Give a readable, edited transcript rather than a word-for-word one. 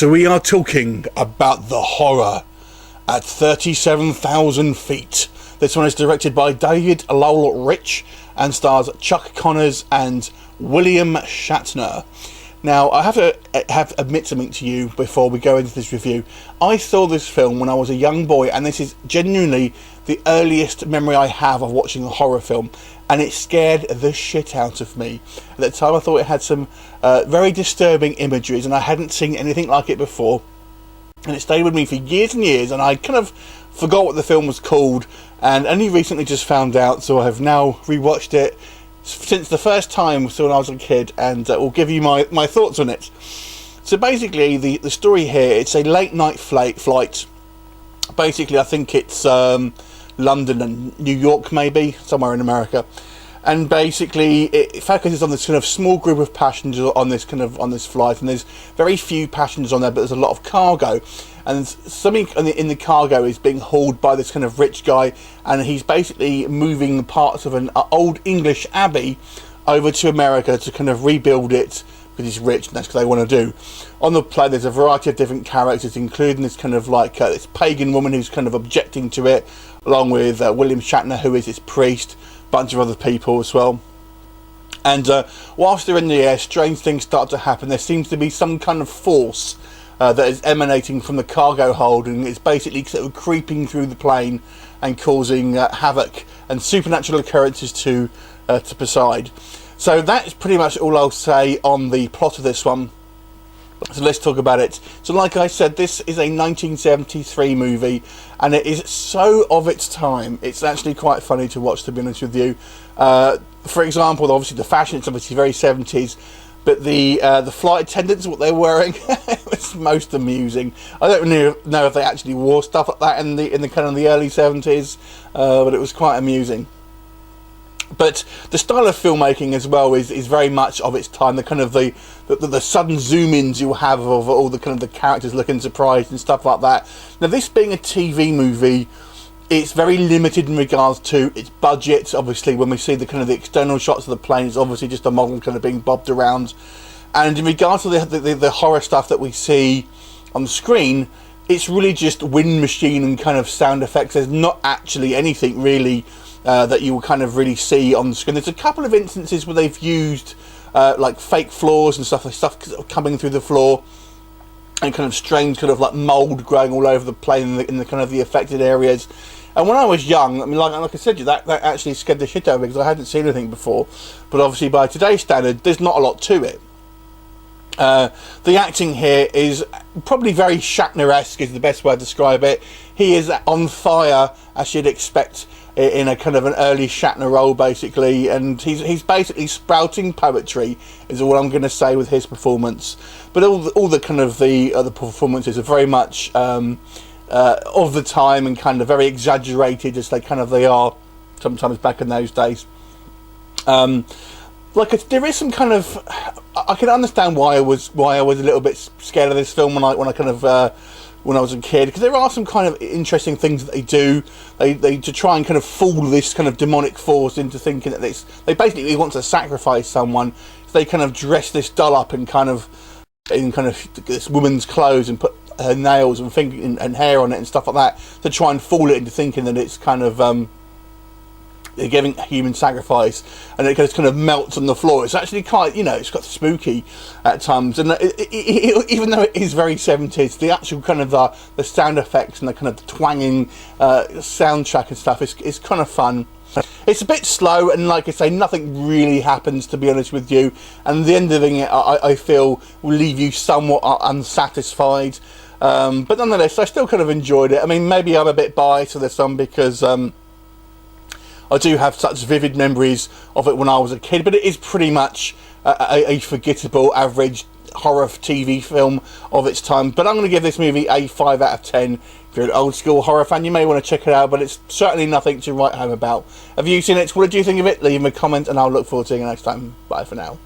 So we are talking about the horror at 37,000 feet. This one is directed by David Lowell Rich and stars Chuck Connors and William Shatner. Now, I have to admit something to you before we go into this review. I saw this film when I was a young boy, and this is genuinely the earliest memory I have of watching a horror film, and it scared the shit out of me. At the time, I thought it had some very disturbing imageries, and I hadn't seen anything like it before. And it stayed with me for years and years, and I kind of forgot what the film was called, and only recently just found out, so I have now rewatched it since the first time, so when I was a kid, and will give you my thoughts on it. So basically, the story here, it's a late night flight. Basically, I think it's London and New York, maybe, somewhere in America. And basically, it focuses on this kind of small group of passengers on this flight, and there's very few passengers on there, but there's a lot of cargo. And something in the cargo is being hauled by this kind of rich guy, and he's basically moving parts of an old English abbey over to America to kind of rebuild it, because he's rich and that's what they want to do. On the plane, there's a variety of different characters, including this kind of like this pagan woman who's kind of objecting to it, along with William Shatner, who is this priest, a bunch of other people as well. And whilst they're in the air, strange things start to happen. There seems to be some kind of force that is emanating from the cargo hold, and it's basically sort of creeping through the plane and causing havoc and supernatural occurrences to preside. So that's pretty much all I'll say on the plot of this one. So let's talk about it. So like I said, this is a 1973 movie, and it is so of its time. It's actually quite funny to watch, to be honest with you. For example, obviously the fashion, it's obviously very 70s. But the flight attendants, what they're wearing, it was most amusing. I don't really know if they actually wore stuff like that in the kind of the early 70s, but it was quite amusing. But the style of filmmaking as well is very much of its time. The kind of the sudden zoom-ins you'll have of all the kind of the characters looking surprised and stuff like that. Now, this being a TV movie, it's very limited in regards to its budget. Obviously, when we see the kind of the external shots of the plane, it's obviously just a model kind of being bobbed around. And in regards to the horror stuff that we see on the screen, it's really just wind machine and kind of sound effects. There's not actually anything really that you will kind of really see on the screen. There's a couple of instances where they've used like fake floors and stuff coming through the floor, and kind of strange kind of like mould growing all over the plane in the kind of the affected areas. And when I was young, I mean, like I said, that actually scared the shit out of me, because I hadn't seen anything before. But obviously, by today's standard, there's not a lot to it. The acting here is probably very Shatner-esque, is the best way to describe it. He is on fire, as you'd expect in a kind of an early Shatner role, basically. And he's basically sprouting poetry, is all I'm going to say with his performance. But all the kind of the other performances are very much of the time, and kind of very exaggerated, as they are sometimes back in those days. There is some kind of, I can understand why I was a little bit scared of this film when I was a kid, because there are some kind of interesting things that they do. They to try and kind of fool this kind of demonic force into thinking that they basically want to sacrifice someone. So they kind of dress this doll up in kind of this woman's clothes and put her nails and hair on it and stuff like that, to try and fool it into thinking that it's kind of they're giving human sacrifice, and it just kind of melts on the floor. It's actually quite, it's got spooky at times, and even though it is very 70s, the actual kind of the sound effects and the kind of the twanging soundtrack and stuff is kind of fun. It's a bit slow, and like I say, nothing really happens, to be honest with you, and the ending it, I feel, will leave you somewhat unsatisfied, but nonetheless, I still kind of enjoyed it. I mean, maybe I'm a bit biased to this one, because I do have such vivid memories of it when I was a kid, but it is pretty much a forgettable, average horror TV film of its time. But I'm going to give this movie a 5 out of 10. If you're an old school horror fan, you may want to check it out, but it's certainly nothing to write home about. Have you seen it? What did you think of it? Leave me a comment, and I'll look forward to seeing you next time. Bye for now.